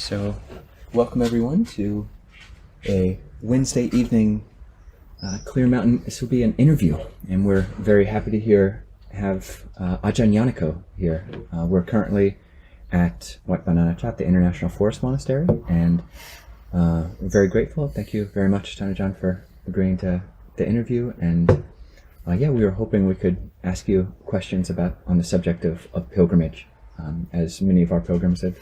So welcome everyone to a Wednesday evening Clear Mountain. This will be an interview, and we're very happy to have Ajahn Nyaniko here. We're currently at Wat Banana, the International Forest Monastery, and we're very grateful. Thank you very much, Ajahn, for agreeing to the interview. And we were hoping we could ask you questions on the subject of pilgrimage, as many of our pilgrims have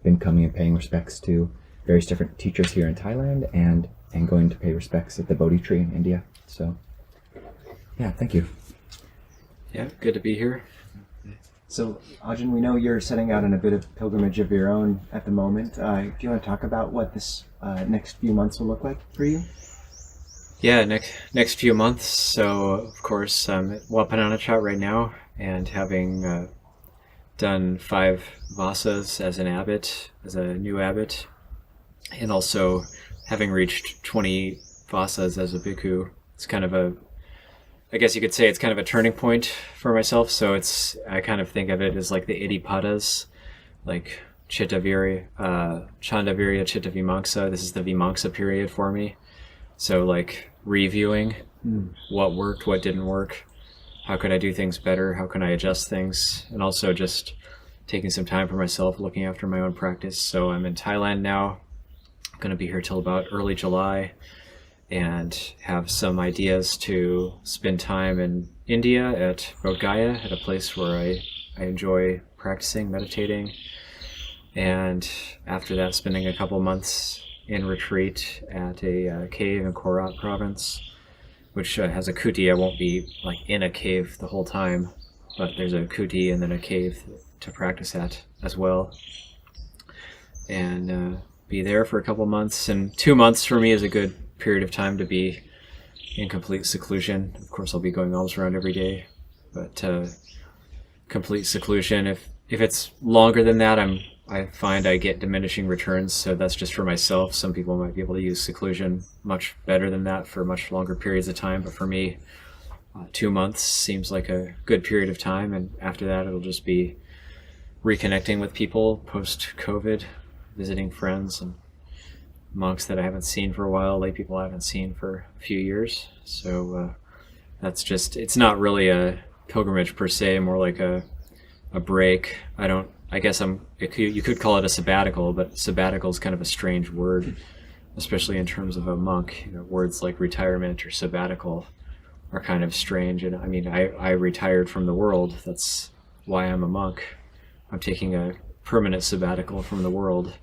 been coming and paying respects to various different teachers here in Thailand and going to pay respects at the Bodhi tree in India. So, thank you. Yeah, good to be here. So, Ajahn, we know you're setting out on a bit of pilgrimage of your own at the moment. Do you want to talk about what this next few months will look like for you? Yeah, next few months. So, of course, I'm at Wat Banana right now, and having done 5 vasas as an abbot, as a new abbot, and also having reached 20 vasas as a bhikkhu. It's kind of I guess you could say it's kind of a turning point for myself. So I kind of think of it as like the Iddhipadas, like Chittavirya, Chandavirya, Chittavimamsa. This is the Vimamsa period for me. So like reviewing what worked, what didn't work, how could I do things better, how can I adjust things, and also just taking some time for myself, looking after my own practice. So I'm in Thailand now. I'm going to be here till about early July, and have some ideas to spend time in India at Bodh Gaya, at a place where I enjoy practicing, meditating, and after that spending a couple months in retreat at a cave in Korat province, which has a kuti. I won't be like in a cave the whole time, but there's a kuti and then a cave to practice at as well, and be there for a couple months. And 2 months for me is a good period of time to be in complete seclusion. Of course, I'll be going alms around every day, but complete seclusion. If it's longer than that, I find I get diminishing returns, so that's just for myself. Some people might be able to use seclusion much better than that for much longer periods of time, but for me, 2 months seems like a good period of time, and after that it'll just be reconnecting with people post-COVID, visiting friends and monks that I haven't seen for a while, lay people I haven't seen for a few years. So that's just, it's not really a pilgrimage per se, more like a break. You could call it a sabbatical, but sabbatical is kind of a strange word, especially in terms of a monk. Words like retirement or sabbatical are kind of strange. And I mean, I retired from the world. That's why I'm a monk. I'm taking a permanent sabbatical from the world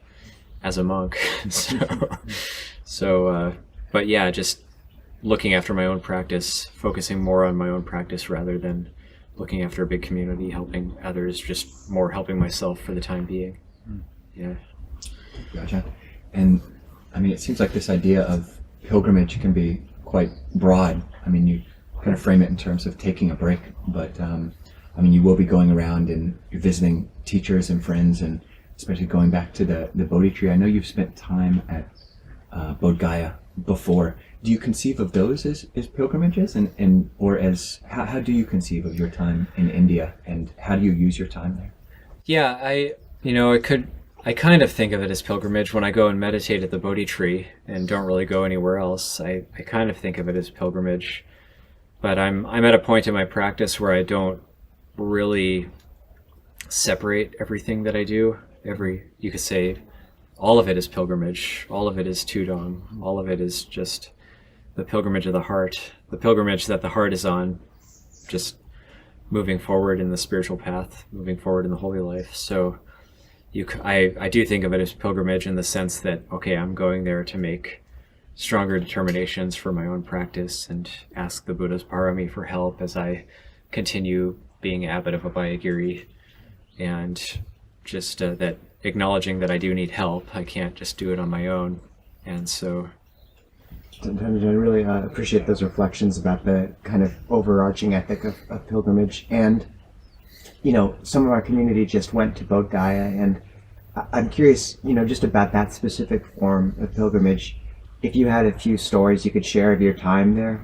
as a monk. But yeah, just looking after my own practice, focusing more on my own practice rather than looking after a big community, helping others, just more helping myself for the time being. Yeah. Gotcha. And I mean, it seems like this idea of pilgrimage can be quite broad. I mean, you kind of frame it in terms of taking a break, but I mean, you will be going around and you're visiting teachers and friends, and especially going back to the Bodhi tree. I know you've spent time at Bodh Gaya before. Do you conceive of those as pilgrimages, or as how do you conceive of your time in India, and how do you use your time there? Yeah, I kind of think of it as pilgrimage when I go and meditate at the Bodhi tree and don't really go anywhere else. I kind of think of it as pilgrimage, but I'm at a point in my practice where I don't really separate everything that I do. You could say all of it is pilgrimage, all of it is Tudong, all of it is just the pilgrimage of the heart, the pilgrimage that the heart is on, just moving forward in the spiritual path, moving forward in the holy life. So I do think of it as pilgrimage in the sense that, okay, I'm going there to make stronger determinations for my own practice and ask the Buddha's parami for help as I continue being abbot of Abhayagiri, and just that acknowledging that I do need help. I can't just do it on my own. And so I really appreciate those reflections about the kind of overarching ethic of pilgrimage. And, some of our community just went to Bodh Gaya, and I'm curious, just about that specific form of pilgrimage. If you had a few stories you could share of your time there,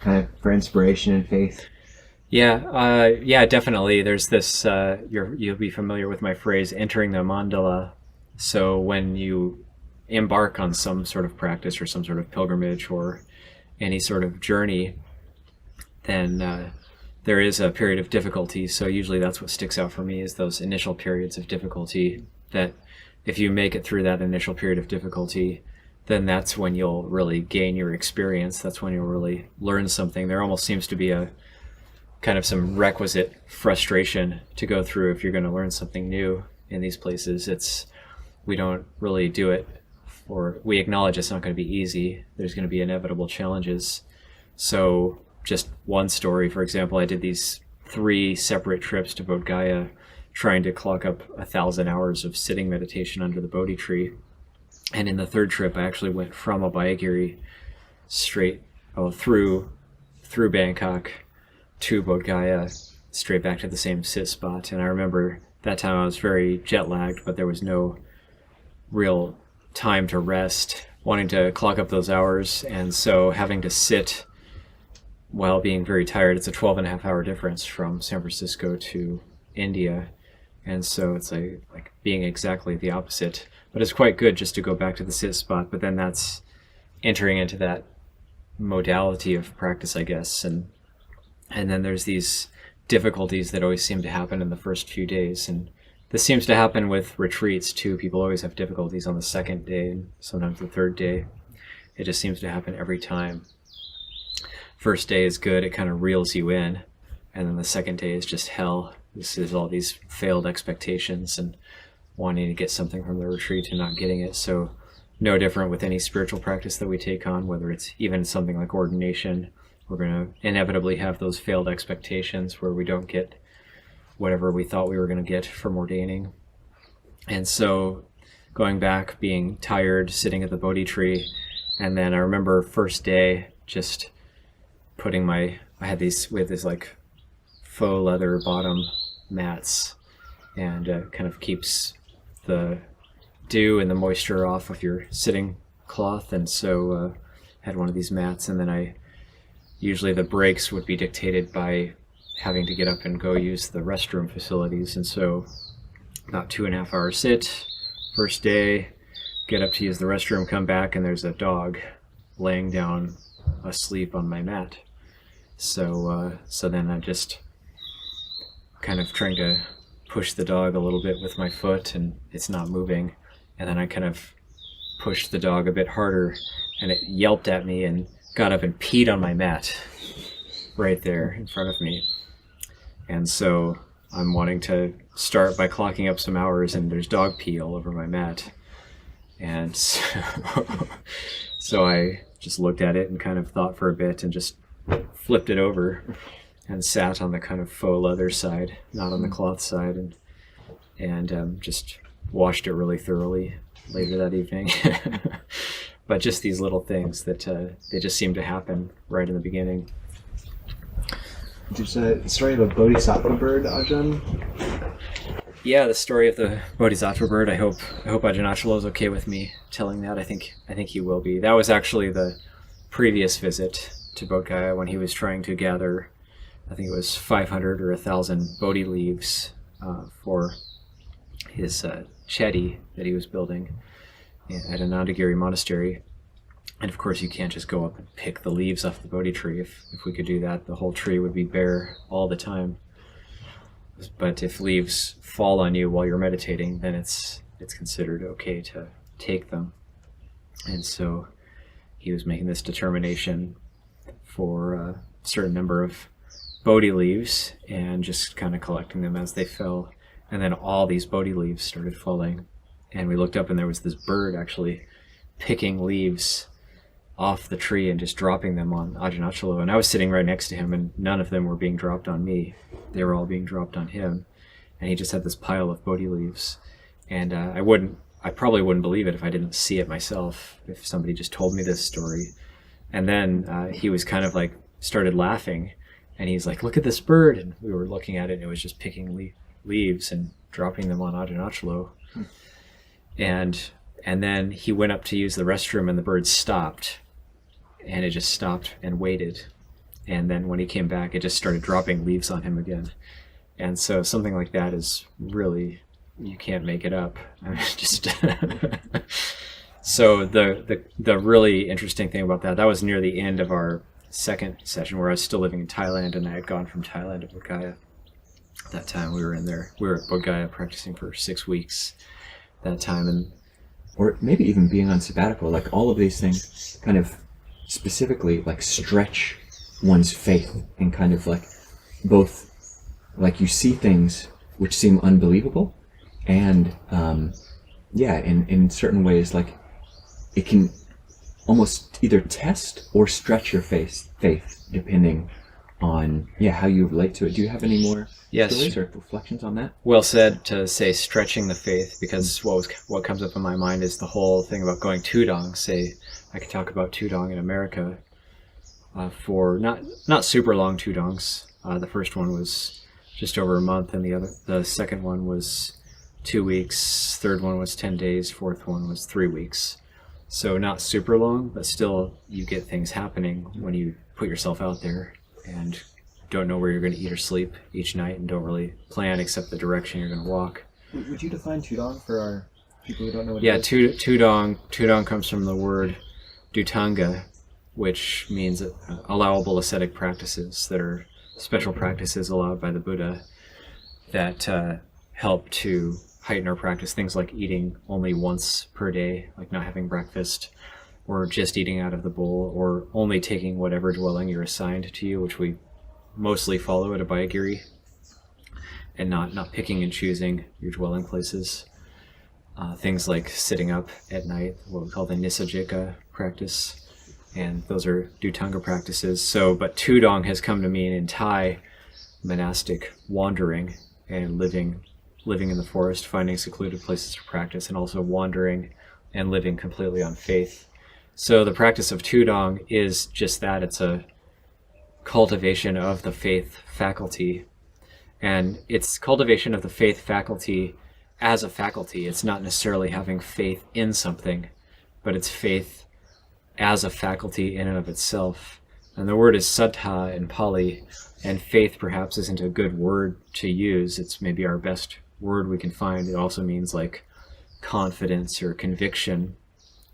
kind of for inspiration and faith. Yeah, definitely. There's this, you'll be familiar with my phrase, entering the mandala. So when you embark on some sort of practice or some sort of pilgrimage or any sort of journey, then there is a period of difficulty. So usually that's what sticks out for me, is those initial periods of difficulty, that if you make it through that initial period of difficulty, then that's when you'll really gain your experience. That's when you'll really learn something. There almost seems to be a kind of some requisite frustration to go through if you're going to learn something new in these places. We don't really do it, or we acknowledge it's not going to be easy. There's going to be inevitable challenges. So just one story, for example, I did these 3 separate trips to Bodh Gaya, trying to clock up 1,000 hours of sitting meditation under the Bodhi tree. And in the 3rd trip, I actually went from Abhayagiri straight through Bangkok to Bodh Gaya, straight back to the same sit spot. And I remember that time I was very jet lagged, but there was no real time to rest, wanting to clock up those hours. And so having to sit while being very tired, it's a 12.5-hour difference from San Francisco to India. And so it's like being exactly the opposite. But it's quite good just to go back to the sit spot, but then that's entering into that modality of practice, I guess. And then there's these difficulties that always seem to happen in the first few days. And this seems to happen with retreats too. People always have difficulties on the 2nd day and sometimes the 3rd day. It just seems to happen every time. First day is good, it kind of reels you in. And then the 2nd day is just hell. This is all these failed expectations and wanting to get something from the retreat and not getting it. So no different with any spiritual practice that we take on, whether it's even something like ordination. We're going to inevitably have those failed expectations where we don't get whatever we thought we were going to get from ordaining. And so going back, being tired, sitting at the Bodhi tree, and then I remember first day just putting we had these like faux leather bottom mats, and kind of keeps the dew and the moisture off of your sitting cloth. And so had one of these mats, and then usually the breaks would be dictated by having to get up and go use the restroom facilities. And so about 2.5-hour sit, first day, get up to use the restroom, come back, and there's a dog laying down asleep on my mat. So then I just kind of trying to push the dog a little bit with my foot, and it's not moving. And then I kind of pushed the dog a bit harder, and it yelped at me and got up and peed on my mat right there in front of me. And so I'm wanting to start by clocking up some hours, and there's dog pee all over my mat. And so I just looked at it and kind of thought for a bit and just flipped it over and sat on the kind of faux leather side, not on the cloth side, and just washed it really thoroughly later that evening. But just these little things that they just seem to happen right in the beginning. There's a story of a bodhisattva bird, Ajahn. Yeah, the story of the bodhisattva bird. I hope Ajahn is okay with me telling that. I think he will be. That was actually the previous visit to Bodh Gaya, when he was trying to gather, I think it was 500 or 1,000 Bodhi leaves for his chedi that he was building at an Anagarika Monastery. And of course you can't just go up and pick the leaves off the Bodhi tree. If we could do that, the whole tree would be bare all the time. But if leaves fall on you while you're meditating, then it's considered okay to take them. And so he was making this determination for a certain number of Bodhi leaves and just kind of collecting them as they fell. And then all these Bodhi leaves started falling. And we looked up, and there was this bird actually picking leaves off the tree and just dropping them on Ajahn. And I was sitting right next to him, and none of them were being dropped on me. They were all being dropped on him. And he just had this pile of Bodhi leaves. And I probably wouldn't believe it if I didn't see it myself, if somebody just told me this story. And then he was kind of like started laughing, and he's like, "Look at this bird." And we were looking at it, and it was just picking leaves and dropping them on Ajahn. And then he went up to use the restroom, and the bird stopped, and it just stopped and waited. And then when he came back, it just started dropping leaves on him again. And so something like that is really you can't make it up. I mean, just so the really interesting thing about that was near the end of our second session, where I was still living in Thailand, and I had gone from Thailand to Bodh Gaya. At that time, we were at Bodh Gaya practicing for 6 weeks that time, and or maybe even being on sabbatical. Like all of these things kind of specifically like stretch one's faith, and kind of like both like you see things which seem unbelievable, and in certain ways, like it can almost either test or stretch your faith depending on how you relate to it. Do you have any more stories or reflections on that? Well said to say stretching the faith, because what comes up in my mind is the whole thing about going Tudong. Say I could talk about Tudong in America for not super long Tudongs. The first one was just over a month, and the second one was 2 weeks, third one was 10 days, fourth one was 3 weeks. So not super long, but still you get things happening when you put yourself out there and don't know where you're going to eat or sleep each night, and don't really plan except the direction you're going to walk. Would you define Tudong for our people who don't know what it is? Tudong comes from the word Dutanga, which means allowable ascetic practices that are special practices allowed by the Buddha that help to heighten our practice. Things like eating only once per day, like not having breakfast, or just eating out of the bowl, or only taking whatever dwelling you're assigned to you, which we mostly follow at Abhayagiri, and not picking and choosing your dwelling places. Things like sitting up at night, what we call the Nisajika practice, and those are Dutanga practices. But Tudong has come to mean in Thai monastic wandering and living in the forest, finding secluded places to practice, and also wandering and living completely on faith. So the practice of Tudong is just that. It's a cultivation of the faith faculty, and it's cultivation of the faith faculty as a faculty. It's not necessarily having faith in something, but it's faith as a faculty in and of itself. And the word is saddha in Pali, and faith perhaps isn't a good word to use. It's maybe our best word we can find. It also means like confidence or conviction,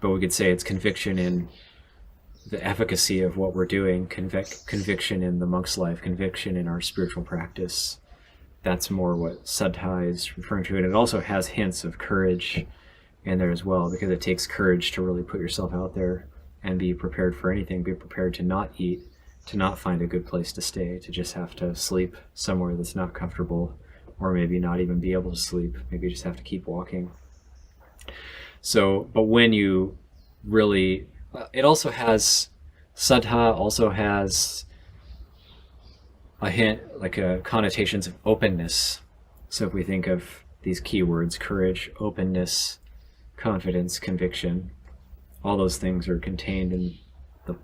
but we could say it's conviction in the efficacy of what we're doing, conviction in the monk's life, conviction in our spiritual practice. That's more what saddha is referring to. And it also has hints of courage in there as well, because it takes courage to really put yourself out there and be prepared for anything. Be prepared to not eat, to not find a good place to stay, to just have to sleep somewhere that's not comfortable, or maybe not even be able to sleep. Maybe you just have to keep walking. But when you really, it also has, saddha also has a hint, like connotations of openness. So if we think of these keywords, courage, openness, confidence, conviction, all those things are contained in the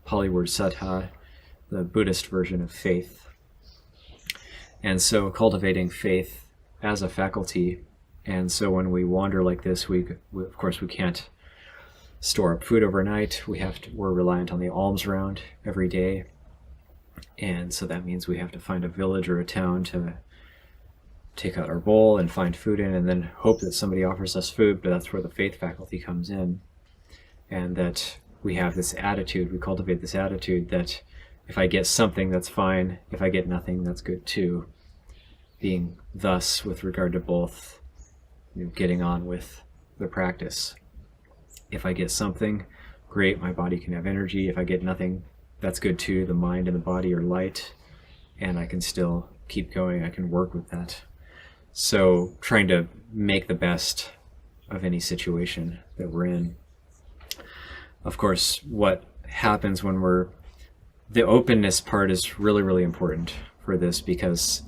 Pali word saddha, the Buddhist version of faith. And so cultivating faith as a faculty. And so when we wander like this, we of course we can't store up food overnight. We're reliant on the alms round every day. And so that means we have to find a village or a town to take out our bowl and find food in, and then hope that somebody offers us food. But that's where the faith faculty comes in. And that we have this attitude, we cultivate this attitude that if I get something, that's fine. If I get nothing, that's good too. Being thus with regard to both, getting on with the practice. If I get something, great, my body can have energy. If I get nothing, that's good too. The mind and the body are light, and I can still keep going. I can work with that. So trying to make the best of any situation that we're in. Of course, what happens when the openness part is really, really important for this, because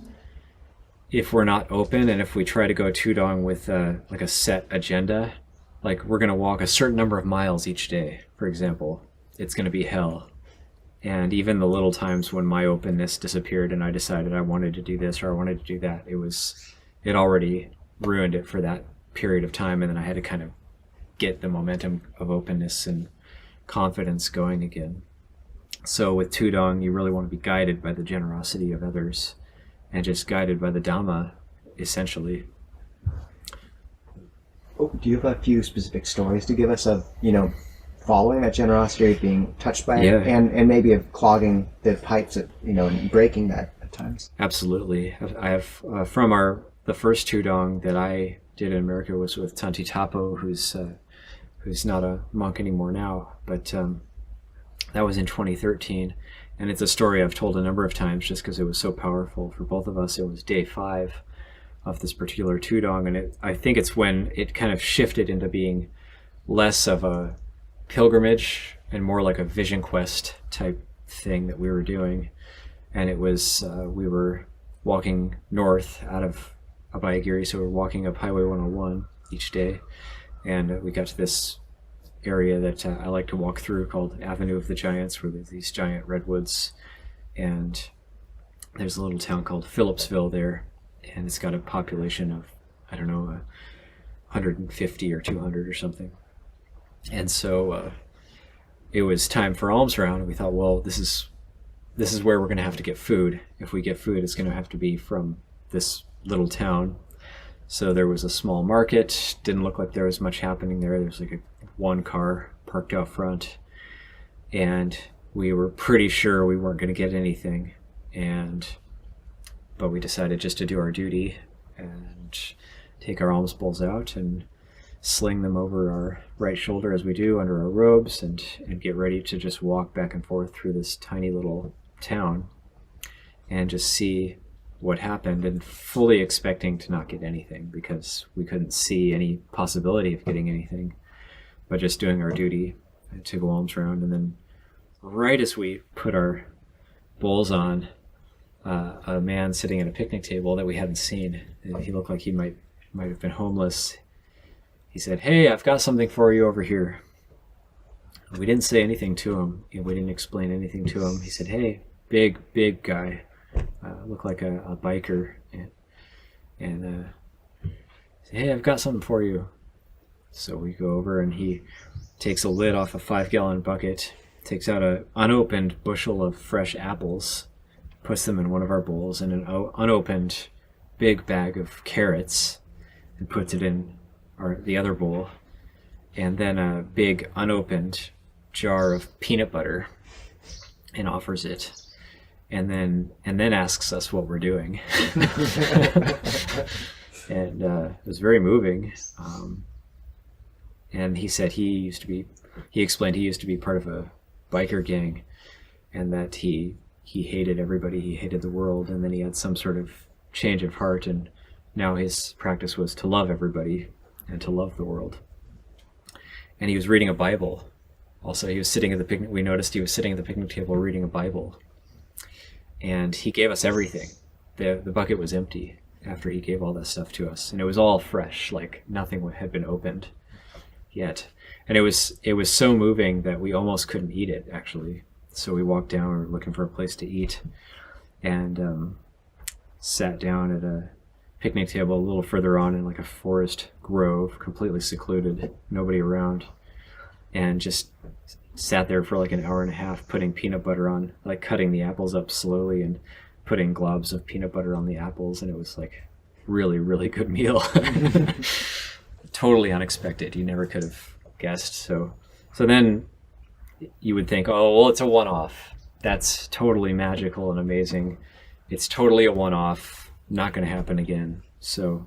if we're not open, and if we try to go Tudong with like a set agenda, like we're going to walk a certain number of miles each day, for example, it's going to be hell. And even the little times when my openness disappeared and I decided I wanted to do this or I wanted to do that, it already ruined it for that period of time. And then I had to kind of get the momentum of openness and confidence going again. So with Tudong, you really want to be guided by the generosity of others and just guided by the Dhamma, essentially. Do you have a few specific stories to give us of, following that generosity, being touched by Yeah. it, and maybe of clogging the pipes, and breaking that at times? Absolutely. I have from the first Tudong that I did in America was with Tanti Tapo, who's not a monk anymore now, but that was in 2013, and it's a story I've told a number of times just because it was so powerful for both of us. It was day 5 of this particular Tudong, and I think it's when it kind of shifted into being less of a pilgrimage and more like a vision quest type thing that we were doing. And it was we were walking north out of Abhayagiri, so we were walking up Highway 101 each day, and we got to this area that I like to walk through called Avenue of the Giants, where there's these giant redwoods, and there's a little town called Phillipsville there, and it's got a population of, I don't know, 150 or 200 or something. And so it was time for alms round, and we thought, well, this is where we're going to have to get food. If we get food, it's going to have to be from this little town. So there was a small market. Didn't look like there was much happening there. There was like one car parked out front, and we were pretty sure we weren't going to get anything. But we decided just to do our duty and take our alms bowls out and sling them over our right shoulder as we do under our robes, and get ready to just walk back and forth through this tiny little town and just see what happened, and fully expecting to not get anything because we couldn't see any possibility of getting anything, but just doing our duty to go alms round. And then right as we put our bowls on, a man sitting at a picnic table that we hadn't seen, he looked like he might have been homeless. He said, "Hey, I've got something for you over here." We didn't say anything to him. We didn't explain anything to him. He said, "Hey, big guy, looked like a biker," and said, "Hey, I've got something for you." So we go over, and he takes a lid off a 5-gallon bucket, takes out an unopened bushel of fresh apples, puts them in one of our bowls, and an unopened big bag of carrots, and puts it in the other bowl, and then a big unopened jar of peanut butter, and offers it, and then asks us what we're doing. And it was very moving. And he said he explained he used to be part of a biker gang, and that he hated everybody, he hated the world, and then he had some sort of change of heart, and now his practice was to love everybody and to love the world. And he was reading a Bible. Also, he was sitting at the picnic. We noticed he was sitting at the picnic table reading a Bible. And he gave us everything. The bucket was empty after he gave all that stuff to us, and it was all fresh, like nothing had been opened yet. And it was so moving that we almost couldn't eat it, actually. So we walked down, we were looking for a place to eat, and sat down at a picnic table a little further on in like a forest grove, completely secluded, nobody around, and just sat there for like an hour and a half putting peanut butter on, like cutting the apples up slowly and putting globs of peanut butter on the apples, and it was like really, really good meal. Totally unexpected. You never could have guessed. So then you would think, oh, well, it's a one-off. That's totally magical and amazing. It's totally a one-off, not going to happen again. So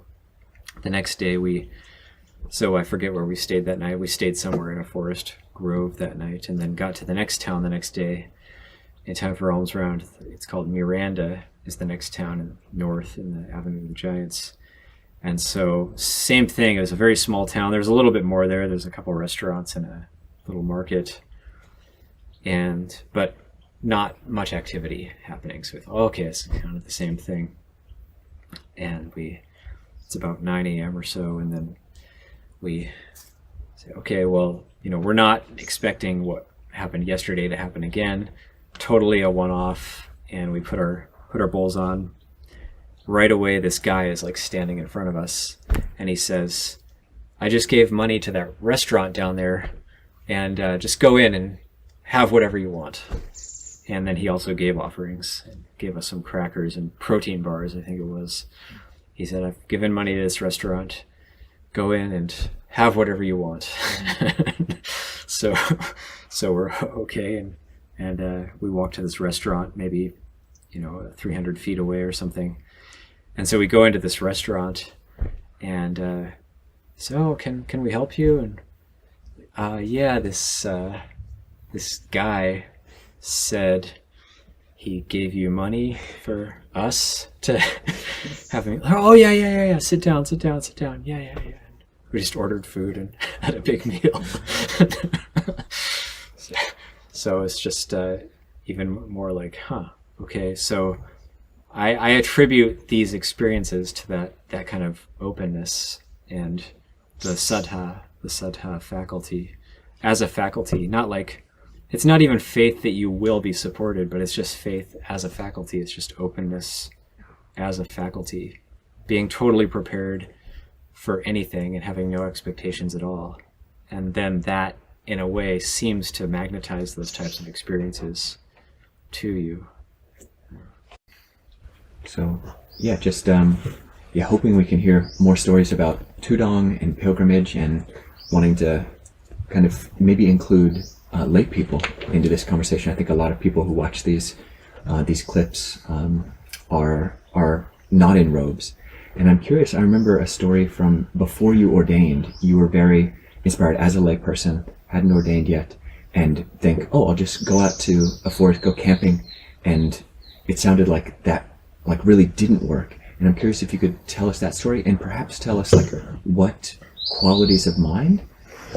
the next day I forget where we stayed that night. We stayed somewhere in a forest grove that night, and then got to the next town the next day in time for alms round. It's called Miranda, is the next town north in the Avenue of the Giants. And so same thing, it was a very small town. There's a little bit more there. There's a couple restaurants and a little market, but not much activity happening. So we thought, okay, it's kind of the same thing. And it's about 9 a.m. or so, and then we say, okay, well, we're not expecting what happened yesterday to happen again. Totally a one-off. And we put our bowls on. Right away, this guy is like standing in front of us, and he says, "I just gave money to that restaurant down there, and just go in and have whatever you want." And then he also gave offerings and gave us some crackers and protein bars, I think it was. He said, "I've given money to this restaurant. Go in and have whatever you want. so we're okay, and we walk to this restaurant, maybe 300 feet away or something. And so we go into this restaurant, and so can we help you? And yeah, this guy said he gave you money for us to have him. Oh yeah. Sit down. Yeah. We just ordered food and had a big meal. So it's just even more like, okay. So I attribute these experiences to that kind of openness and the saddha faculty as a faculty, not like, it's not even faith that you will be supported, but it's just faith as a faculty. It's just openness as a faculty, being totally prepared for anything and having no expectations at all. And then that, in a way, seems to magnetize those types of experiences to you. So, yeah, just hoping we can hear more stories about Tudong and pilgrimage, and wanting to kind of maybe include lay people into this conversation. I think a lot of people who watch these clips are not in robes. And I'm curious, I remember a story from before you ordained. You were very inspired as a lay person, hadn't ordained yet, and think, I'll just go out to a forest, go camping. And it sounded like that really didn't work. And I'm curious if you could tell us that story, and perhaps tell us what qualities of mind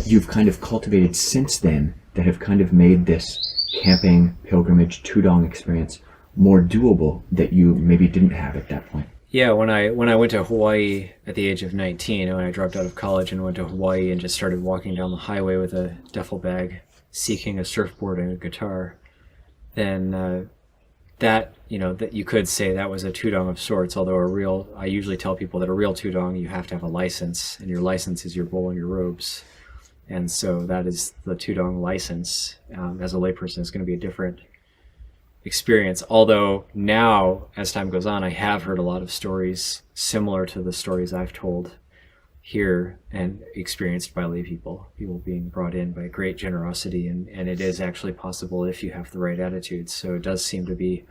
you've kind of cultivated since then that have kind of made this camping, pilgrimage, Tudong experience more doable that you maybe didn't have at that point. Yeah, when I went to Hawaii at the age of 19, when I dropped out of college and went to Hawaii and just started walking down the highway with a duffel bag, seeking a surfboard and a guitar, then that you could say that was a Tudong of sorts. Although I usually tell people that a real Tudong, you have to have a license, and your license is your bowl and your robes. And so that is the Tudong license. As a layperson, it's going to be a different experience. Although now, as time goes on, I have heard a lot of stories similar to the stories I've told here and experienced by lay people being brought in by great generosity. And it is actually possible if you have the right attitude. So it does seem to be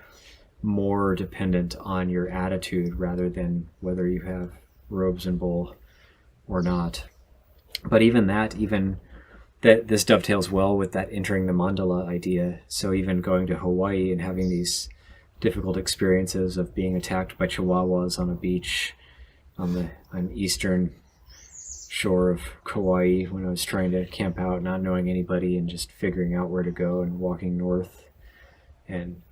more dependent on your attitude rather than whether you have robes and bowl or not. But even that this dovetails well with that entering the mandala idea. So even going to Hawaii and having these difficult experiences of being attacked by chihuahuas on a beach on the eastern shore of Kauai when I was trying to camp out, not knowing anybody and just figuring out where to go and walking north. And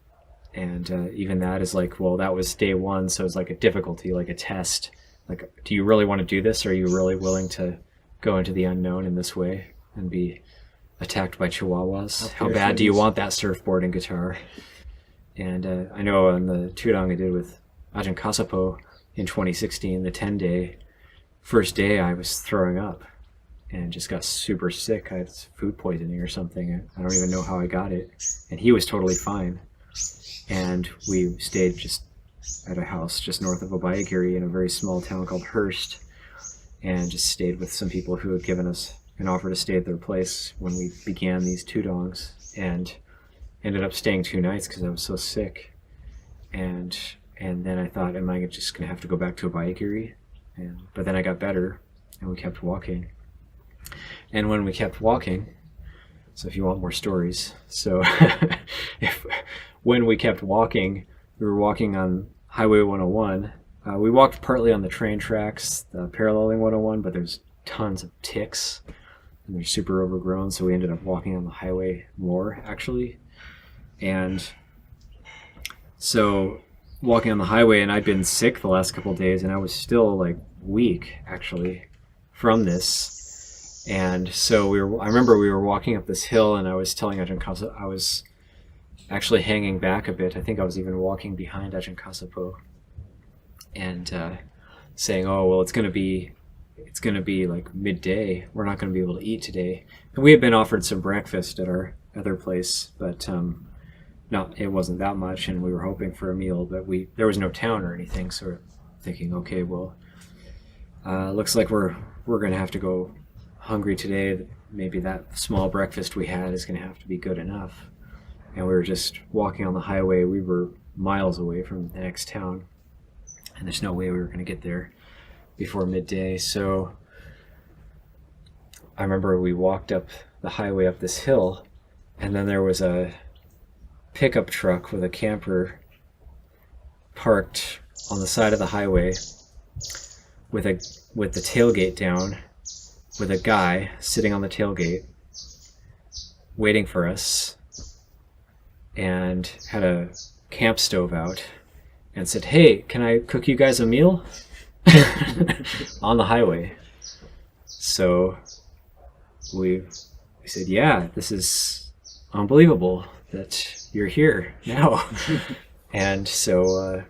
even that is like, well, that was day one, so it's like a difficulty, like a test. Like, do you really want to do this? Are you really willing to go into the unknown in this way and be attacked by chihuahuas? How bad do you want that surfboard and guitar? And I know on the Tudong I did with Ajahn Kasapo in 2016, the 10-day, first day I was throwing up and just got super sick. I had food poisoning or something. I don't even know how I got it. And he was totally fine. And we stayed just at a house just north of Abhayagiri in a very small town called Hearst, and just stayed with some people who had given us an offer to stay at their place when we began these Tudongs, and ended up staying 2 nights because I was so sick. And then I thought, am I just going to have to go back to Abhayagiri? But then I got better, and we kept walking. And when we kept walking, so if you want more stories, so when we kept walking, we were walking on Highway 101. We walked partly on the train tracks, paralleling 101, but there's tons of ticks, and they're super overgrown, so we ended up walking on the highway more, actually. And so walking on the highway, and I'd been sick the last couple of days, and I was still like weak, actually, from this. And so I remember we were walking up this hill, and I was telling Ajahn Kasapo, I was actually hanging back a bit. I think I was even walking behind Ajahn Kasapo, and saying, oh, well, it's going to be like midday. We're not going to be able to eat today. And we had been offered some breakfast at our other place, but it wasn't that much, and we were hoping for a meal, but there was no town or anything, so we're thinking, okay, well, looks like we're going to have to go hungry today, maybe that small breakfast we had is going to have to be good enough. And we were just walking on the highway. We were miles away from the next town, and there's no way we were going to get there before midday. So I remember we walked up the highway up this hill, and then there was a pickup truck with a camper parked on the side of the highway with the tailgate down, with a guy sitting on the tailgate waiting for us, and had a camp stove out and said, "Hey, can I cook you guys a meal?" on the highway. So we said, "Yeah, this is unbelievable that you're here now." And so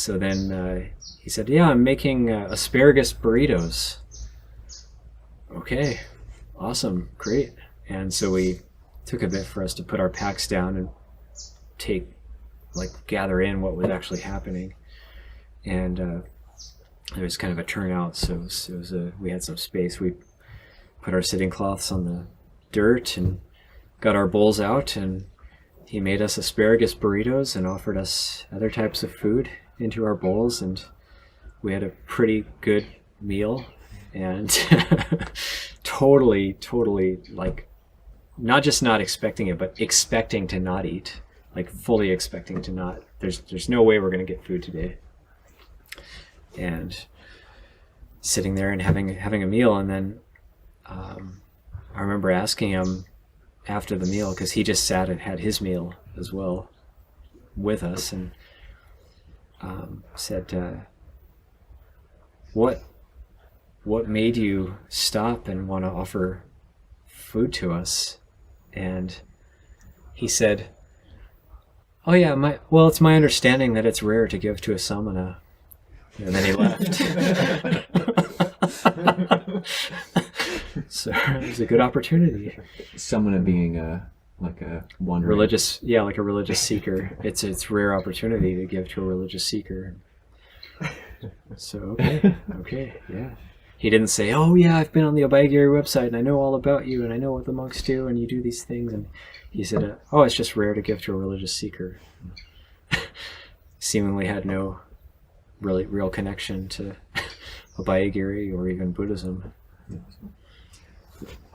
then he said, "Yeah, I'm making asparagus burritos." Okay, awesome, great. And so we took a bit for us to put our packs down and gather in what was actually happening. And there was kind of a turnout, so we had some space. We put our sitting cloths on the dirt and got our bowls out, and he made us asparagus burritos and offered us other types of food into our bowls, and we had a pretty good meal. And totally like, not just not expecting it, but expecting to not eat, like fully expecting to not, there's no way we're going to get food today. And sitting there and having a meal, and then I remember asking him after the meal, because he just sat and had his meal as well with us, and said, what made you stop and want to offer food to us? And he said, "Oh yeah, it's my understanding that it's rare to give to a samana." And then he left. So it was a good opportunity. Samana being like a wandering religious, like a religious seeker. It's rare opportunity to give to a religious seeker. So okay, yeah. He didn't say, "Oh yeah, I've been on the Abhayagiri website and I know all about you and I know what the monks do and you do these things." And he said, "Oh, it's just rare to give to a religious seeker." Seemingly had no really real connection to Abhayagiri or even Buddhism.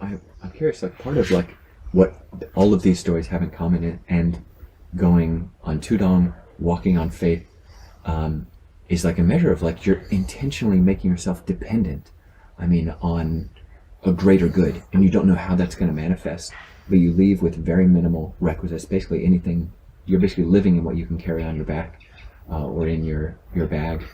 I'm curious, like, part of like what all of these stories have in common, and going on Tudong, walking on faith, is like a measure of like you're intentionally making yourself dependent, on a greater good, and you don't know how that's going to manifest, but you leave with very minimal requisites. Basically anything, you're basically living in what you can carry on your back or in your bag.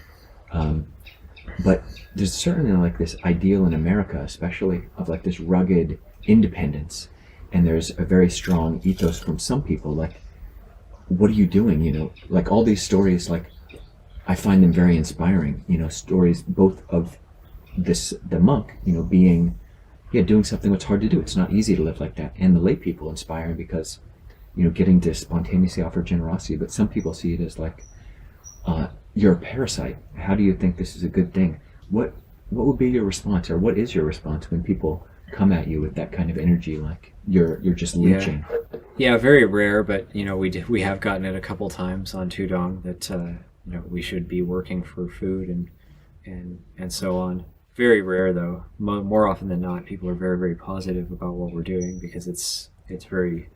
But there's certainly like this ideal in America, especially, of like this rugged independence, and there's a very strong ethos from some people, like, what are you doing? Like all these stories, like, I find them very inspiring, stories both of the monk, doing something that's hard to do. It's not easy to live like that. And the lay people inspiring because, getting to spontaneously offer generosity. But some people see it as like, you're a parasite. How do you think this is a good thing? What would be your response, or what is your response when people come at you with that kind of energy, like you're just leeching? Yeah, very rare, but we have gotten it a couple times on Tudong that we should be working for food and so on. Very rare though. More often than not, people are very, very positive about what we're doing, because it's very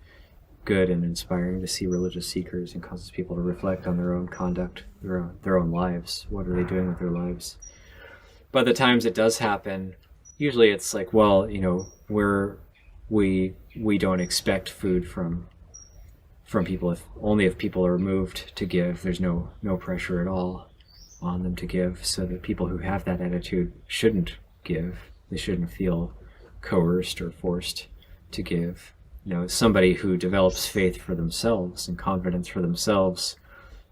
good and inspiring to see religious seekers, and causes people to reflect on their own conduct, their own lives. What are they doing with their lives? But the times it does happen, usually it's like, well, we don't expect food from people, if people are moved to give. There's no pressure at all on them to give, so that people who have that attitude shouldn't give. They shouldn't feel coerced or forced to give. Somebody who develops faith for themselves and confidence for themselves,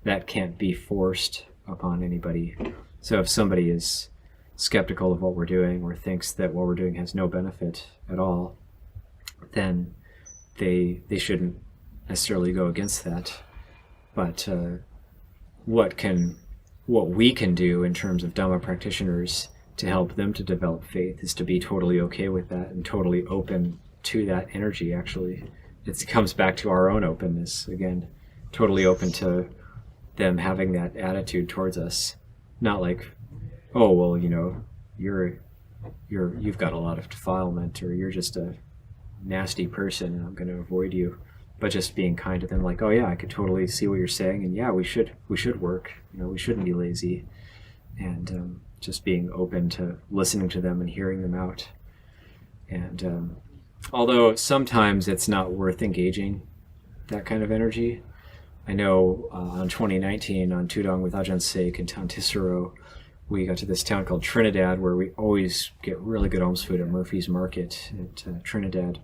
that can't be forced upon anybody. So if somebody is skeptical of what we're doing, or thinks that what we're doing has no benefit at all, then they shouldn't necessarily go against that. But what we can do in terms of Dhamma practitioners to help them to develop faith is to be totally okay with that and totally open to that energy. Actually, it comes back to our own openness again, totally open to them having that attitude towards us. Not like, oh, well, you know, you've got a lot of defilement, or you're just a nasty person and I'm going to avoid you. But just being kind to them, like, oh yeah, I could totally see what you're saying, and yeah, we should work. You know, we shouldn't be lazy, and just being open to listening to them and hearing them out. And although sometimes it's not worth engaging that kind of energy, I know on 2019 on Tudong with Ajahn Sek in town Tisero, we got to this town called Trinidad, where we always get really good alms food at Murphy's Market at Trinidad.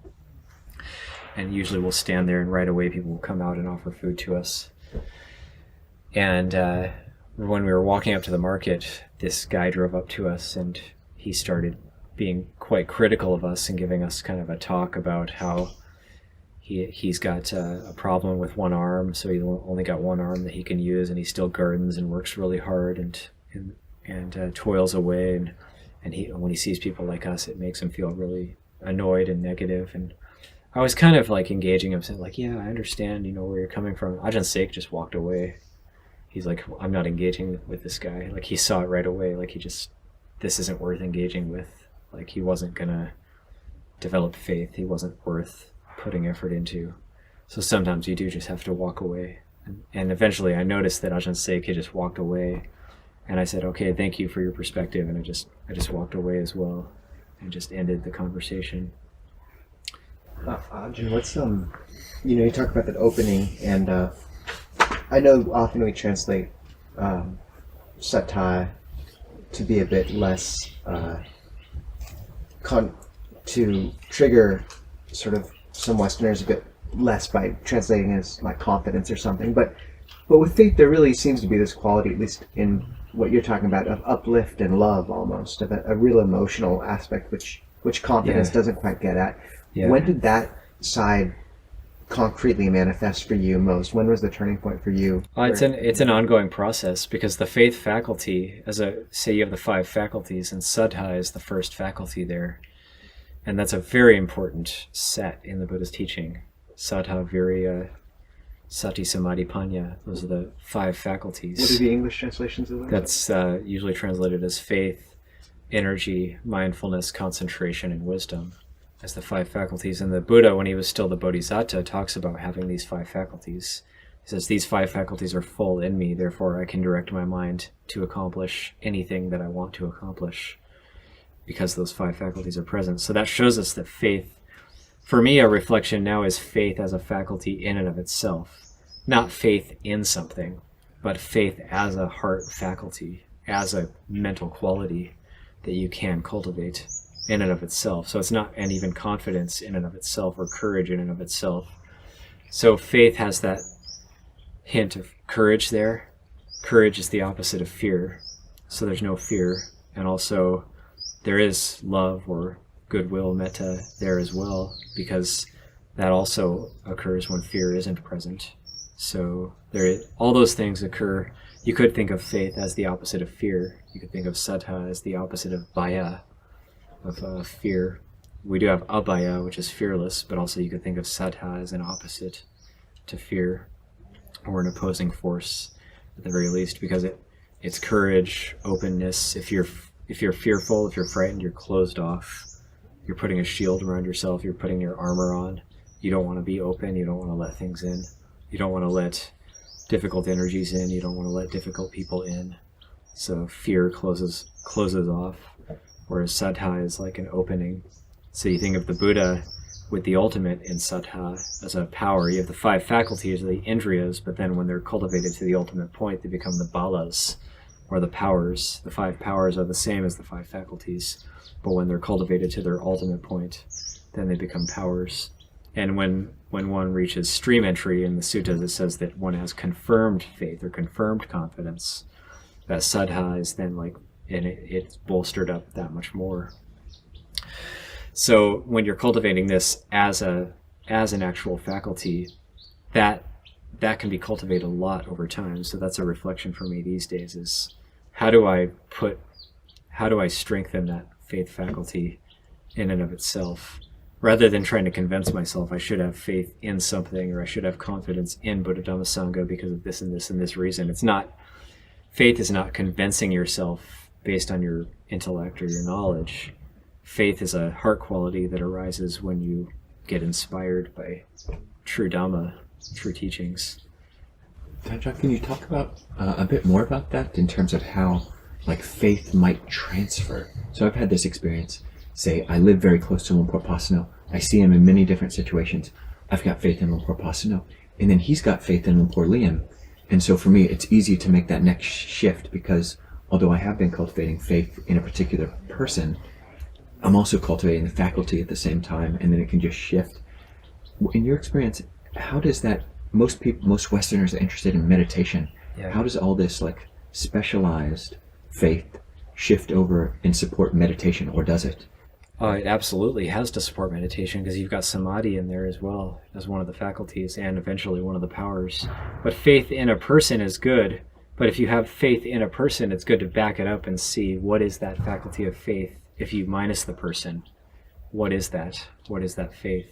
And usually we'll stand there and right away people will come out and offer food to us. And when we were walking up to the market, this guy drove up to us and he started being quite critical of us and giving us kind of a talk about how he's got a problem with one arm, so he only got one arm that he can use, and he still gardens and works really hard and toils away. And when he sees people like us, it makes him feel really annoyed and negative. And I was kind of like engaging him, saying like, yeah, I understand, you know, where you're coming from. Ajahn Sek just walked away. He's like, I'm not engaging with this guy. Like, he saw it right away. Like, this isn't worth engaging with. Like, he wasn't gonna develop faith. He wasn't worth putting effort into. So sometimes you do just have to walk away. And eventually I noticed that Ajahn Sek had just walked away. And I said, okay, thank you for your perspective. And I just walked away as well and just ended the conversation. Ajahn, what's you talk about that opening, and I know often we translate sattha to be a bit less to trigger sort of some Westerners a bit less by translating as like confidence or something, but with faith there really seems to be this quality, at least in what you're talking about, of uplift and love, almost of a real emotional aspect which confidence doesn't quite get at. Yeah. When did that side concretely manifest for you most? When was the turning point for you? It's an ongoing process, because the faith faculty, say you have the 5 faculties, and saddha is the first faculty there, and that's a very important set in the Buddhist teaching. Saddha, virya, sati, samadhi, panya. Those are the 5 faculties. What are the English translations of that? That's usually translated as faith, energy, mindfulness, concentration, and wisdom, as the 5 faculties. And the Buddha, when he was still the Bodhisattva, talks about having these 5 faculties. He says, these 5 faculties are full in me, therefore I can direct my mind to accomplish anything that I want to accomplish, because those 5 faculties are present. So that shows us that faith, for me, a reflection now is faith as a faculty in and of itself. Not faith in something, but faith as a heart faculty, as a mental quality that you can cultivate in and of itself. So it's not, and even confidence in and of itself, or courage in and of itself. So faith has that hint of courage there. Courage is the opposite of fear. So there's no fear. And also there is love or goodwill, metta, there as well, because that also occurs when fear isn't present. So all those things occur. You could think of faith as the opposite of fear. You could think of saddha as the opposite of bhaya, of fear. We do have abhaya, which is fearless, but also you could think of saddha as an opposite to fear, or an opposing force at the very least, because it's courage, openness. If you're fearful, if you're frightened, you're closed off. You're putting a shield around yourself. You're putting your armor on. You don't want to be open. You don't want to let things in. You don't want to let difficult energies in. You don't want to let difficult people in. So fear closes off, whereas saddha is like an opening. So you think of the Buddha with the ultimate in saddha as a power. You have the 5 faculties, the indriyas, but then when they're cultivated to the ultimate point, they become the balas, or the powers. The 5 powers are the same as the 5 faculties, but when they're cultivated to their ultimate point, then they become powers. And when one reaches stream entry in the suttas, it says that one has confirmed faith or confirmed confidence. That saddha is then it's bolstered up that much more. So when you're cultivating this as an actual faculty, that can be cultivated a lot over time. So that's a reflection for me these days, is how do I how do I strengthen that faith faculty in and of itself, rather than trying to convince myself I should have faith in something, or I should have confidence in Buddha Dhamma Sangha because of this and this and this reason. It's not, faith is not convincing yourself based on your intellect or your knowledge. Faith is a heart quality that arises when you get inspired by true Dhamma, true teachings. Ajahn, can you talk about a bit more about that in terms of how like faith might transfer? So I've had this experience. Say I live very close to Luang Por Pasanno. I see him in many different situations. I've got faith in Luang Por Pasanno, and then he's got faith in Luang Por Liam. And so for me, it's easy to make that next shift, because although I have been cultivating faith in a particular person, I'm also cultivating the faculty at the same time, and then it can just shift. In your experience, how does that, most Westerners are interested in meditation. Yeah. How does all this like specialized faith shift over and support meditation, or does it? It absolutely has to support meditation, because you've got samadhi in there as well as one of the faculties, and eventually one of the powers. But faith in a person is good. But if you have faith in a person, it's good to back it up and see what is that faculty of faith. If you minus the person, what is that? What is that faith?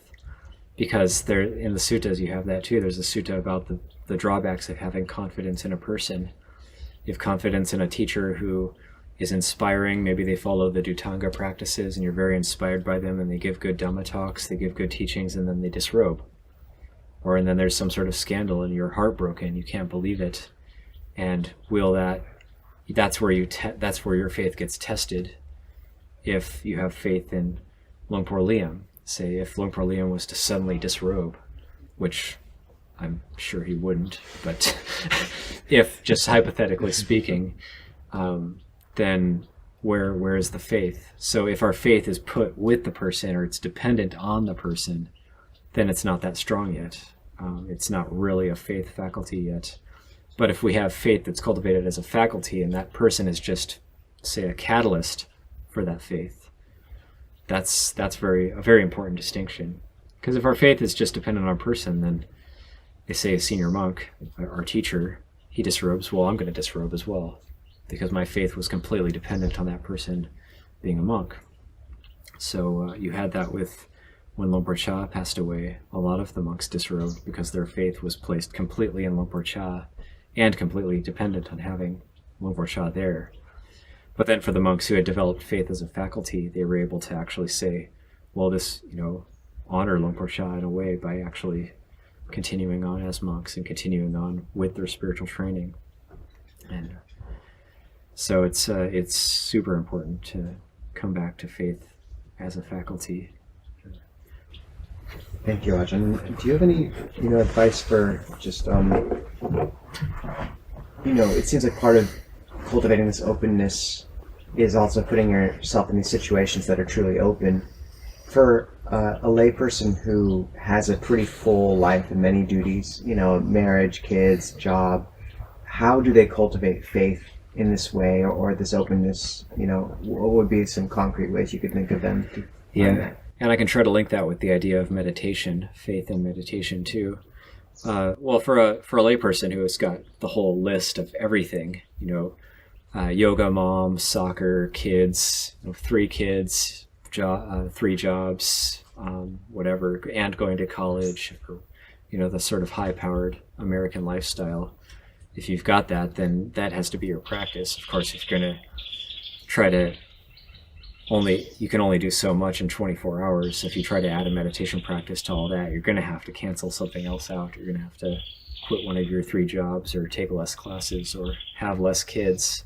Because there, in the suttas, you have that too. There's a sutta about the drawbacks of having confidence in a person. You have confidence in a teacher who is inspiring. Maybe they follow the Dhutanga practices and you're very inspired by them, and they give good Dhamma talks, they give good teachings, and then they disrobe. And then there's some sort of scandal and you're heartbroken, you can't believe it. And that's where your faith gets tested. If you have faith in Luang Por Liam, say if Luang Por Liam was to suddenly disrobe, which I'm sure he wouldn't, but if, just hypothetically speaking, then where is the faith? So if our faith is put with the person, or it's dependent on the person, then it's not that strong yet. It's not really a faith faculty yet. But if we have faith that's cultivated as a faculty, and that person is just, say, a catalyst for that faith, that's a very important distinction. Because if our faith is just dependent on a person, then they say a senior monk, our teacher, he disrobes, well, I'm going to disrobe as well, because my faith was completely dependent on that person being a monk. So you had that with when Luang Por Cha passed away. A lot of the monks disrobed because their faith was placed completely in Luang Por Cha and completely dependent on having Luang Por Cha there. But then for the monks who had developed faith as a faculty, they were able to actually say, well, this, honor Luang Por Cha in a way by actually continuing on as monks and continuing on with their spiritual training. And so it's super important to come back to faith as a faculty. Thank you, Ajahn. Do you have any, advice for just, it seems like part of cultivating this openness is also putting yourself in these situations that are truly open. For a layperson who has a pretty full life and many duties, marriage, kids, job, how do they cultivate faith in this way, or this openness? What would be some concrete ways you could think of them to find that? And I can try to link that with the idea of meditation, faith and meditation too. Well, for a layperson who has got the whole list of everything, yoga, mom, soccer, kids, 3 kids, 3 jobs, whatever, and going to college, or, the sort of high-powered American lifestyle. If you've got that, then that has to be your practice. Of course, if you're going to try to you can only do so much in 24 hours. If you try to add a meditation practice to all that, you're going to have to cancel something else out. You're going to have to quit one of your 3 jobs, or take less classes, or have less kids.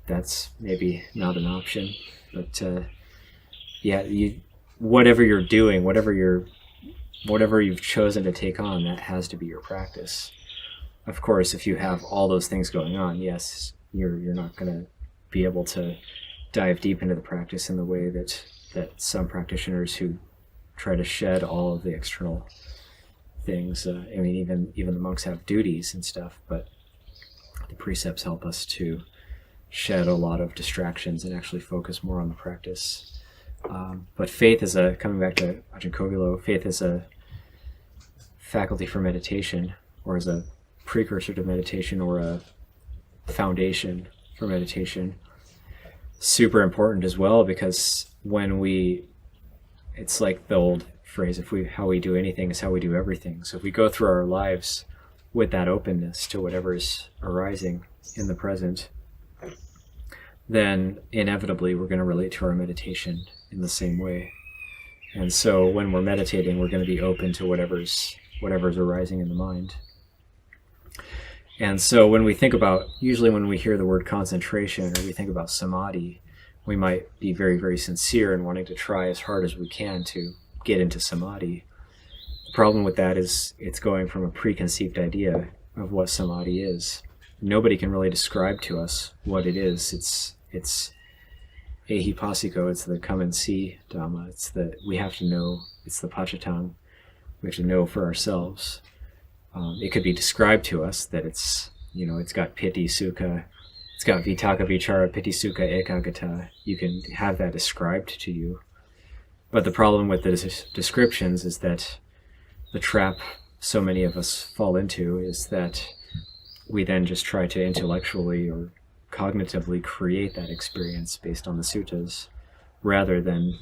That's maybe not an option. But whatever you're doing, whatever you've chosen to take on, that has to be your practice. Of course, if you have all those things going on, yes, you're not going to be able to dive deep into the practice in the way that some practitioners who try to shed all of the external things. Even the monks have duties and stuff, but the precepts help us to shed a lot of distractions and actually focus more on the practice. But faith is coming back to Ajahn Kogilo, faith is a faculty for meditation, or as a precursor to meditation, or a foundation for meditation. super important as well, because it's like the old phrase, how we do anything is how we do everything. So if we go through our lives with that openness to whatever's arising in the present, then inevitably we're going to relate to our meditation in the same way. And so when we're meditating, we're going to be open to whatever's arising in the mind. And so when we think about, usually when we hear the word concentration or we think about samadhi, we might be very, very sincere in wanting to try as hard as we can to get into samadhi. The problem with that is it's going from a preconceived idea of what samadhi is. Nobody can really describe to us what it is. It's ehipassiko, it's the come and see Dhamma. We have to know, it's the pachitang. We have to know for ourselves. It could be described to us that it's got piti, sukha, it's got vitakka, vichara, piti, sukha, ekaggata. You can have that described to you. But the problem with the descriptions is that the trap so many of us fall into is that we then just try to intellectually or cognitively create that experience based on the suttas, rather than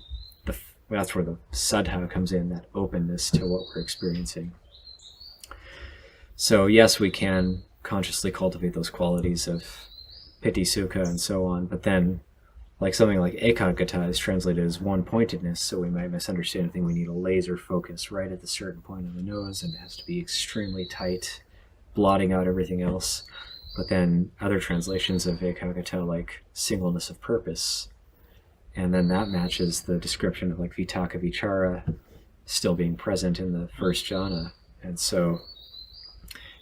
that's where the saddha comes in, that openness to what we're experiencing. So yes, we can consciously cultivate those qualities of piti, sukha, and so on, but then like something like ekaggata is translated as one-pointedness, so we might misunderstand and think we need a laser focus right at the certain point of the nose, and it has to be extremely tight, blotting out everything else. But then other translations of ekaggata, like singleness of purpose, and then that matches the description of like vitakka, vichara still being present in the first jhana. And so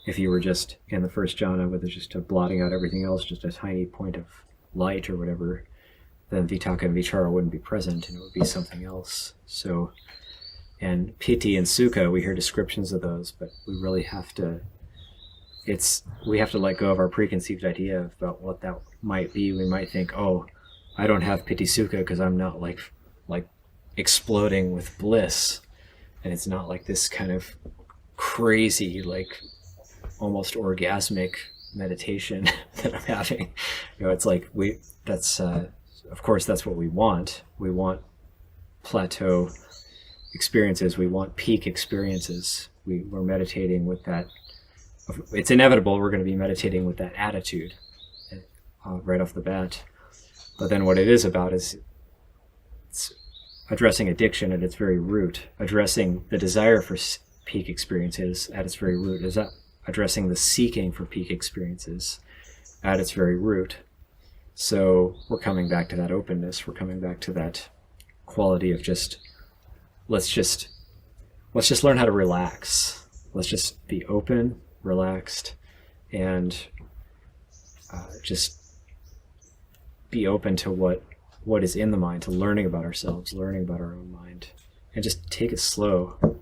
if you were just in the first jhana with just a blotting out everything else, just a tiny point of light or whatever, then vitakka and vichara wouldn't be present, and it would be something else. So, and piti and sukha, we hear descriptions of those, but we really have to, we have to let go of our preconceived idea about what that might be. We might think, oh, I don't have piti sukha because I'm not like exploding with bliss, and it's not like this kind of crazy, like almost orgasmic meditation that I'm having. It's like of course that's what we want. We want plateau experiences. We want peak experiences. We're meditating with that. It's inevitable we're going to be meditating with that attitude right off the bat. But then what it is about is it's addressing addiction at its very root, addressing the desire for peak experiences at its very root, is that addressing the seeking for peak experiences at its very root. So we're coming back to that openness. We're coming back to that quality of let's just learn how to relax. Let's just be open, relaxed, and just be open to what is in the mind, to learning about ourselves, learning about our own mind, and just take it slow.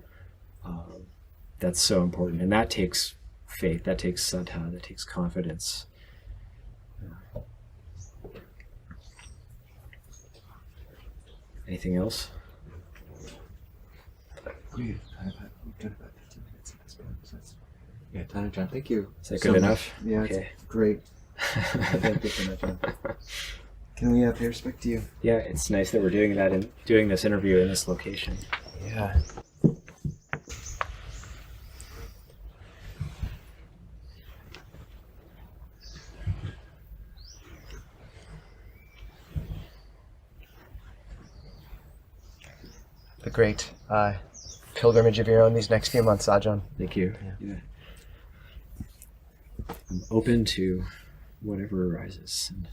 That's so important, and that takes faith, that takes saddha, that takes confidence. Anything else? We've got about 15 minutes at this point. Yeah, Tanner John, thank you. Is that good enough? Yeah, Okay. it's great. Thank you so much. Man. Can we pay respect to you? Yeah, it's nice that we're doing that and doing this interview in this location. Yeah. A great pilgrimage of your own these next few months, Ajahn. Thank you. Yeah. I'm open to whatever arises. And